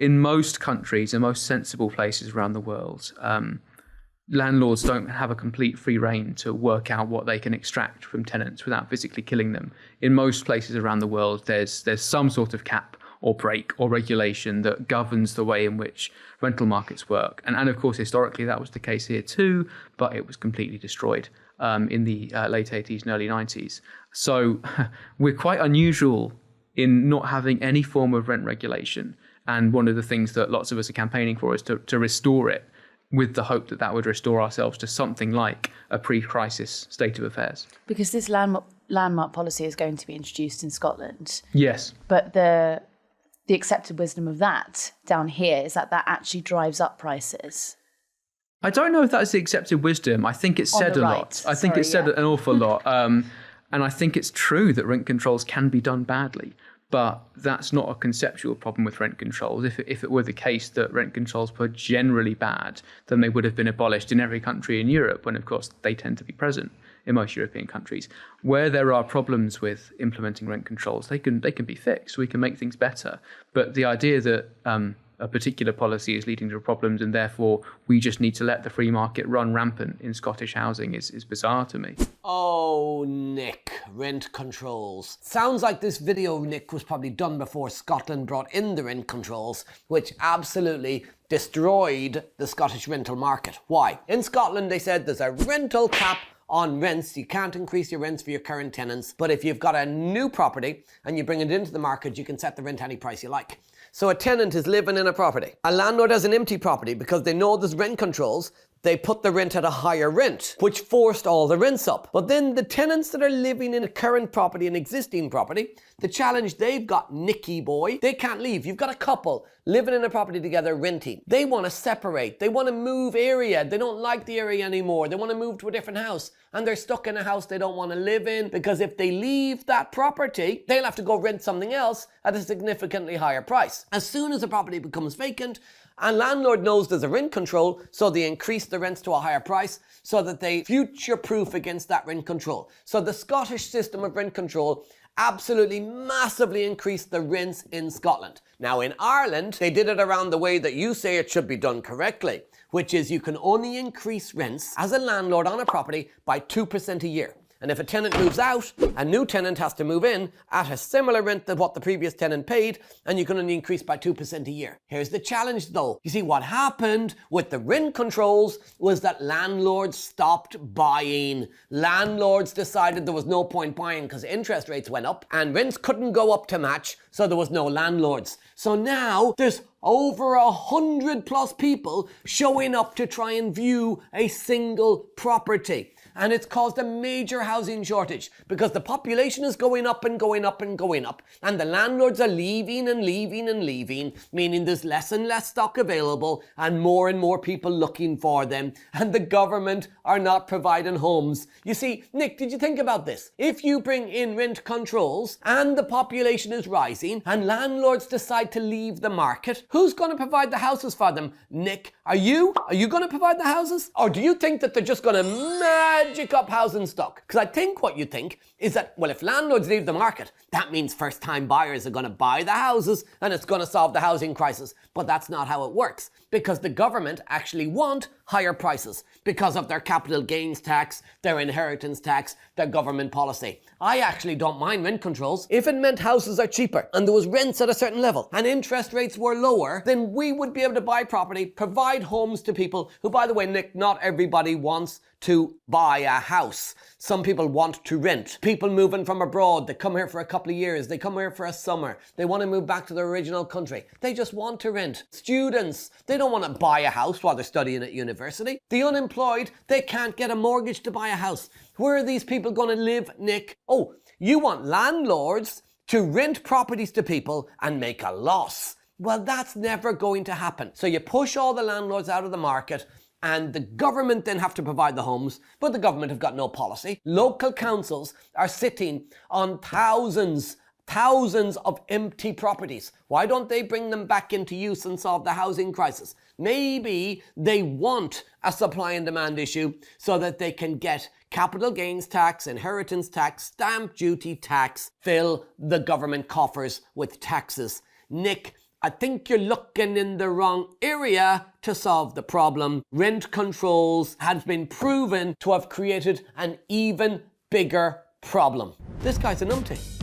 in most countries, in most sensible places around the world, landlords don't have a complete free rein to work out what they can extract from tenants without physically killing them. In most places around the world, there's some sort of cap or break or regulation that governs the way in which rental markets work. And of course, historically, that was the case here too, but it was completely destroyed in the late 80s and early 90s. So we're quite unusual in not having any form of rent regulation. And one of the things that lots of us are campaigning for is to restore it, with the hope that that would restore ourselves to something like a pre-crisis state of affairs. Because this landmark policy is going to be introduced in Scotland. Yes. But the accepted wisdom of that down here is that actually drives up prices. I don't know if that's the accepted wisdom. I think it's said a lot. I think it's said an awful lot. And I think it's true that rent controls can be done badly. But that's not a conceptual problem with rent controls. If it were the case that rent controls were generally bad, then they would have been abolished in every country in Europe, when of course they tend to be present in most European countries. Where there are problems with implementing rent controls, they can be fixed. We can make things better. But the idea that a particular policy is leading to problems and therefore we just need to let the free market run rampant in Scottish housing is bizarre to me. Oh, Nick, rent controls. Sounds like this video, Nick, was probably done before Scotland brought in the rent controls, which absolutely destroyed the Scottish rental market. Why? In Scotland, they said there's a rental cap on rents. You can't increase your rents for your current tenants, but if you've got a new property and you bring it into the market, you can set the rent any price you like. So a tenant is living in a property. A landlord has an empty property because they know there's rent controls. They put the rent at a higher rent, which forced all the rents up. But then the tenants that are living in a current property, an existing property, the challenge they've got, Nicky boy, they can't leave. You've got a couple living in a property together renting. They want to separate. They want to move area. They don't like the area anymore. They want to move to a different house. And they're stuck in a house they don't want to live in, because if they leave that property, they'll have to go rent something else at a significantly higher price. As soon as a property becomes vacant, and landlord knows there's a rent control, so they increase the rents to a higher price so that they future-proof against that rent control. So the Scottish system of rent control absolutely massively increased the rents in Scotland. Now in Ireland, they did it around the way that you say it should be done correctly, which is you can only increase rents as a landlord on a property by 2% a year. And if a tenant moves out, a new tenant has to move in at a similar rent to what the previous tenant paid, and you can only increase by 2% a year. Here's the challenge though. You see, what happened with the rent controls was that landlords stopped buying. Landlords decided there was no point buying because interest rates went up and rents couldn't go up to match, so there was no landlords. So now there's over 100+ people showing up to try and view a single property. And it's caused a major housing shortage because the population is going up and going up and going up. And the landlords are leaving and leaving and leaving, meaning there's less and less stock available and more people looking for them. And the government are not providing homes. You see, Nick, did you think about this? If you bring in rent controls and the population is rising and landlords decide to leave the market, who's going to provide the houses for them? Nick, are you going to provide the houses? Or do you think that they're just going to magic up housing stock? Because I think what you think is that, well, if landlords leave the market, that means first-time buyers are going to buy the houses and it's going to solve the housing crisis. But that's not how it works, because the government actually want higher prices because of their capital gains tax, their inheritance tax, their government policy. I actually don't mind rent controls if it meant houses are cheaper and there was rents at a certain level and interest rates were lower. Then we would be able to buy property, provide homes to people who, by the way, Nick, not everybody wants to buy a house. Some people want to rent. People moving from abroad, they come here for a couple of years, they come here for a summer, they want to move back to their original country. They just want to rent. Students, they don't want to buy a house while they're studying at university. The unemployed, they can't get a mortgage to buy a house. Where are these people going to live, Nick? Oh, you want landlords to rent properties to people and make a loss. Well, that's never going to happen. So you push all the landlords out of the market, and the government then have to provide the homes, but the government have got no policy. Local councils are sitting on thousands of empty properties. Why don't they bring them back into use and solve the housing crisis? Maybe they want a supply and demand issue so that they can get capital gains tax, inheritance tax, stamp duty tax, fill the government coffers with taxes. Nick, I think you're looking in the wrong area to solve the problem. Rent controls have been proven to have created an even bigger problem. This guy's a numpty.